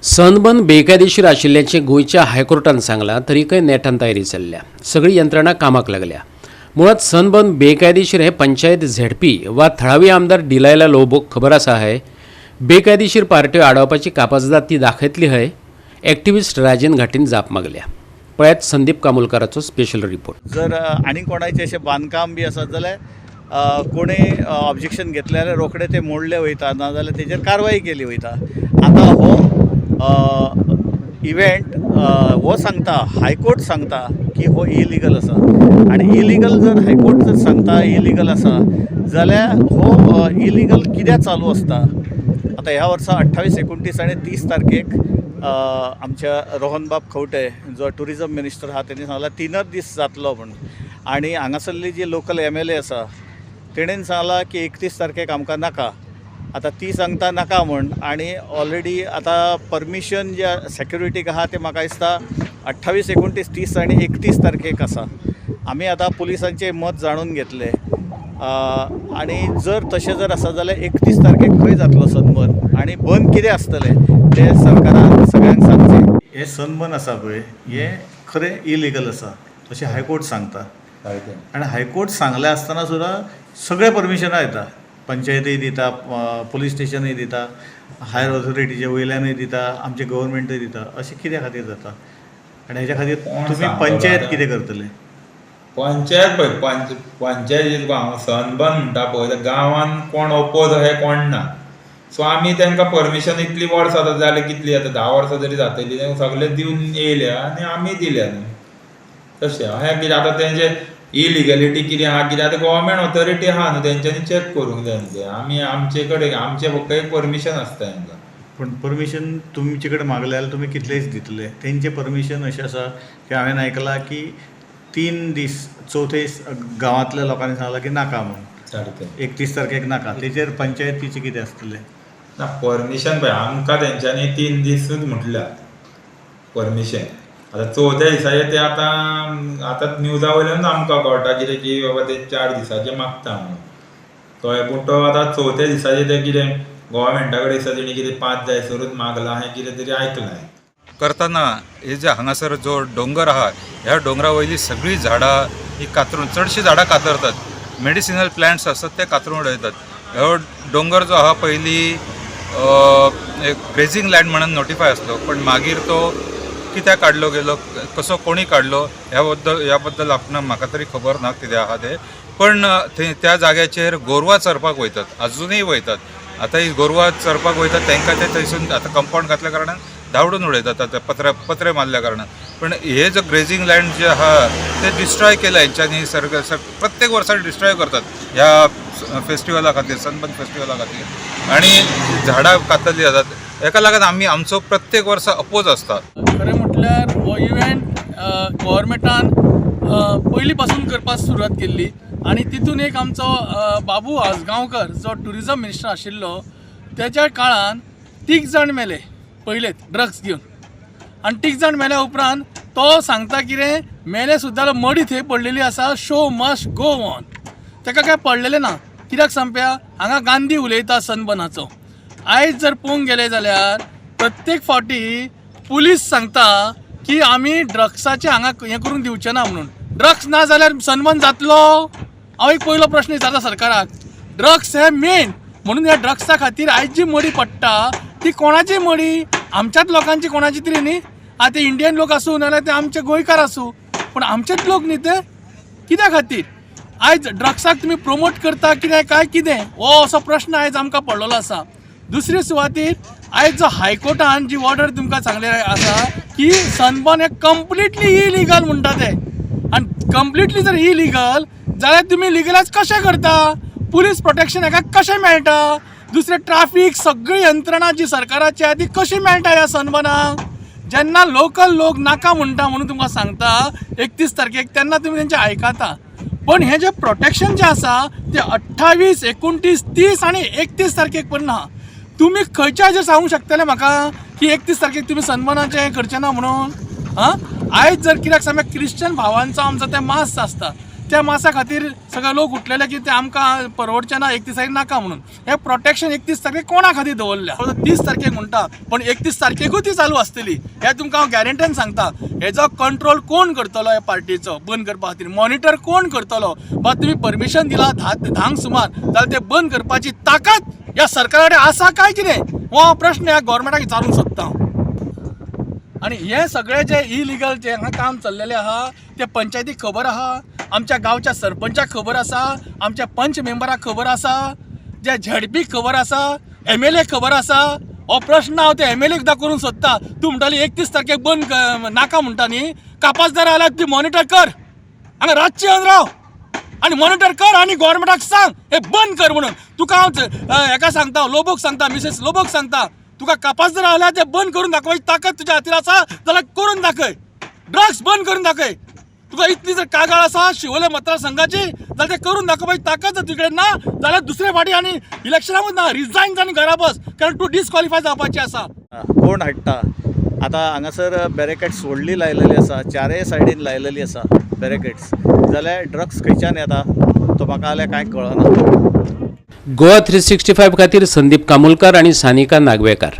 Sunburn बेकायदेशीर आशिल्ल्याचें गोंयच्या हायकोर्टान सांगलां, तरी खंय नेटान तयारी चल्ल्या. सगळी यंत्रणा कामाक लागल्या. मुळात सनबर्न बेकायदेशीर हे पंचायत झेडपी वा थळावी आमदार डिलायला लोबोक खबर आसा हय. बेकायदेशीर पार्ट्यो आडावपाची कापाजदाद ती दाखयतली हय. एक्टिव्हिस्ट राजन घाटीन जाप मागल्या. पळयात संदीप कामोलकाराचो स्पेशल रिपोर्ट. जर आनी कोणाचें अशें बांदकाम बी आसत जाल्यार कोणें ऑब्जेक्शन घेतलें जाल्यार रोखडें तें मोडलें वयता, नाजाल्यार तेजेर कारवाई केली वयता. आतां हो इव्हेंट हो सांगता, हायकोर्ट सांगता की हो इलिगल आसा. आनी इलिगल जर हायकोर्ट जर सांगता इलिगल आसा जाल्यार हो इलिगल कित्याक चालू आसता. आतां ह्या वर्सा 28, 29 आनी 30 तारखेक आमच्या रोहनबाब खंवटे जो टुरिजम मिनिस्टर आहा तेणी सांगला 3च दीस जातलो म्हणून. आनी हांगासरली जी लोकल MLA आसा तेणेन सांगला की 31 तारखेक आमकां नाका. आतां ती सांगता नाका म्हण, आनी ऑलरेडी आतां परमिशन जे सॅक्युरिटीक आहा ते म्हाका दिसता 28, 29, 30 आनी 31 तारखेक आसा. आमी आतां पुलिसांचें मत जाणून घेतलें आनी जर तशें जर आसा जाल्यार 31 तारखेक खंय जातलो सनबर्न आनी बंद कितें आसतलें तें सरकारान सगळ्यांक सांगचें. हें सनबर्न आसा पळय हें खरें इलिगल आसा अशें हायकोर्ट सांगता. आनी हायकोर्ट सांगलें आसतना सुद्दां सगळे परमिशनां येता. पंचायतीय दिता, पुलीस स्टेशनूय दिता, हायर ऑथॉरिटीचे वयल्यानूय दिता, आमचे गव्हर्मेंटूय दिता. अशें कित्या खातीर जाता? आनी हेच्या खातीर तुमी पंचायत कितें करतले? पंचायत पळय पंचायत हांगा सनबर्न म्हणटा पळय त्या गांवांत कोण ओपोज अशें कोण ना. सो आमी तांकां परमिशन इतलीं वर्सां जाता जाल्यार कितलीं आतां 10 वर्सां तरी जातलीं सगळे दिवन येयल्या आनी आमी दिल्या न्हू. तशें अशें कितें आतां तेंचें इलिगलिटी कितें आहा कितें आतां गव्हर्मेंट ऑथॉरिटी आहा न्हू तेंच्यांनी चॅक करूंक जाय न्हू. तें आमी आमचे कडेन आमचे फक्त एक परमिशन आसता तांकां. पूण परमिशन तुमचे कडेन मागलें जाल्यार तुमी कितलेच दितले? तेंचें परमिशन अशें आसा की हांवें आयकलां की 3 दीस, चवथे गांवांतल्या लोकांनी सांगलां की नाका म्हणून. सारकें 31 तारखेक नाका. तेजेर पंचायतीचें कितें आसतलें? ना परमिशन पळय आमकां तेंच्यांनी 3 दीसच म्हटल्या परमिशन. आतां चवथ्या दिसाचें तें आतां न्यूजा वयल्यान आमकां कळटा कितें की बाबा ते 4 दिसाचें मागता म्हणून. कळ्ळें. पूण तो आतां चवथ्या दिसाचें तें कितें गव्हर्मेंटा कडेन दिसा तेणी कितें 5 जायसरूच मागलां हें कितें तरी आयकलां. करतना हे जे हांगासर जो डोंगर आहा ह्या डोंगरा वयली सगळीं झाडां ही कातरून चडशीं झाडां कातरतात. मेडिसिनल प्लांट्स आसतात ते कातरून उडयतात. हो डोंगर जो आहा पयलीं ग्रेझिंग लँड म्हणून नोटिफाय आसलो, पण मागीर तो कित्याक काडलो गेलो, कसो कोणी काडलो ह्या बद्दल म्हाका तरी खबर ना कितें आहा तें. पण त्या जाग्याचेर गोरवां चरपाक वयतात, अजुनूय वयतात. आतां ही गोरवां चरपाक वयतात तांकां ते थंयसून आतां कंपाउंड घातल्या कारणान धांवडून उडयतात आतां पत्रे मारल्या कारणान. पण हे जो ग्रेझिंग लँड जे आहा ते डिस्ट्रॉय केला हेंच्यांनी. प्रत्येक वर्सा डिस्ट्रॉय करतात ह्या फेस्टिवला खातीर, सनबर्न फेस्टिवला खातीर. आनी झाडां कातरली जातात. हेका लागून आमी आमचो प्रत्येक वर्सा अपोज आसता. खरें म्हटल्यार हो इव्हेंट गव्हर्मेंटान पयलीं पासून करपाक सुरवात केल्ली. आनी तितून एक आमचो बाबू आजगांवकर जो टुरिजम मिनिस्टर आशिल्लो तेच्या काळान 3 जाण मेले पयलेच ड्रग्स घेवन. आनी 3 जाण मेल्या उपरांत तो सांगता कितें मेले सुद्दां मडी थंय पडलेली आसा. Show must go on. ताका काय पडलेलें ना. कित्याक सांगप्या हांगा गांधी उलयता सनबर्नाचो. आयज जर पळोवंक गेले जाल्यार प्रत्येक फावटी पुलीस सांगता की आमी ड्रग्साचें हांगा हें करून दिवचे ना म्हणून. ड्रग्स ना जाल्यार सनबर्न जातलो? हांव एक पयलो प्रश्न विचारता सरकाराक. ड्रग्स हे मेन म्हणून ह्या ड्रग्सा खातीर आयज जी मडी पडटा ती कोणाची मडी? आमच्याच लोकांची कोणाची तरी न्ही. आतां इंडियन लोक आसूं नाल्यार ते आमचे गोंयकार आसूं, पूण आमचेच लोक न्ही ते. कित्या खातीर आयज ड्रग्साक तुमी प्रमोट करता कितें काय कितें हो असो प्रश्न आयज आमकां पडलेलो आसा. दुसरे सुवातेर आयज जो हायकोर्टान जी ऑर्डर तुमकां सांगले आसा की सनबर्न हे कंप्लिटली इलिगल म्हणटा ते. आनी कंप्लिटली जर इलिगल जाल्यार तुमी लिगलायज कशें करता? पुलीस प्रोटेक्शन हाका कशें मेळटा? दुसरे ट्राफीक सगळी यंत्रणा जी सरकाराची आहा ती कशी मेळटा ह्या सनबर्नाक? जेन्ना लोकल लोक नाका म्हणटा म्हणून तुमकां सांगता 31 तारखेक तेन्ना तुमी तेंचें आयकाता. पण हें जें प्रोटेक्शन जें आसा तें 28, 29, 30 आनी 31 तारखेक पर्यंत आहा. तुमी खंयच्या हाजेर सांगूंक शकतले म्हाका की 31 तारखेक तुमी सनबर्नाचें हें करचें ना म्हणून? आयज जर कित्याक सांगता क्रिश्चन भावांचो आमचो तें मास आसता त्या मासा खातीर सगळे लोक उठलेले की ते आमकां परवडचें ना 31 तारीख नाका म्हणून. हें प्रोटेक्शन 31 तारखेक कोणा खातीर दवरल्या? 30 तारखेक म्हणटा पण 31 तारखेकूय ती चालू आसतली हें तुमकां हांव गॅरंटीन सांगता. हेजो कंट्रोल कोण करतलो ह्या पार्टीचो बंद करपा खातीर? मॉनिटर कोण करतलो? बा तुम्ही परमिशन दिला 10 सुमार जाल्यार ते बंद करपाची ताकद ह्या सरकारा कडेन आसा काय कितें हो प्रश्न ह्या गव्हर्मेंटाक विचारूंक सोदता हांव. आणि हे सगळे जे इलिगल जे हांगा काम चल्लेलें आहा ते पंचायतीक खबर आहा, आमच्या गांवच्या सरपंचाक खबर आसा, आमच्या पंच मेंबराक खबर आसा, जे झेडपीक खबर आसा, MLA खबर आसा. हो प्रश्न हांव ते MLA एकदां करून सोदता. तूं म्हणटाली 31 तारखेक बंद नाका म्हणटा न्ही, कापासदार आल्यार ती मॉनिटर कर हांगा रातची येवन राव आनी मॉनिटर कर आनी गव्हर्मेंटाक सांग हे बंद कर म्हणून. तुका हांव हेका सांगता, लोबोक सांगता, मिसेस लोबोक सांगता, तुका कापासदार आल्यार ते बंद करून दाखोवपाची ताकद तुज्या हातीर आसा जाल्यार करून दाखय. ड्रग्स बंद करून दाखय. तुका इतली जर कागाळ आसा शिवोले मतदारसंघाची जाल्यार ते करून दाखोवपाची ताकद जर तुजे ना जाल्यार दुसरे फाटी आनी इलेक्शनाक ना, रिजायन जावन घरा बस, कारण तूं डिस्क्वॉलिफाय जावपाची आसा. कोण हाडटा? आतां हांगासर बॅरिकेड्स व्हडली लायलेली आसा, चारय सायडीन लायलेली आसा बॅरिकेड्स, जाल्यार ड्रग्स खंयच्यान येता तो म्हाका जाल्यार कांय कळना. गोवा 365 खातीर संदीप कामुलकार आणि सानिका नागवेकर.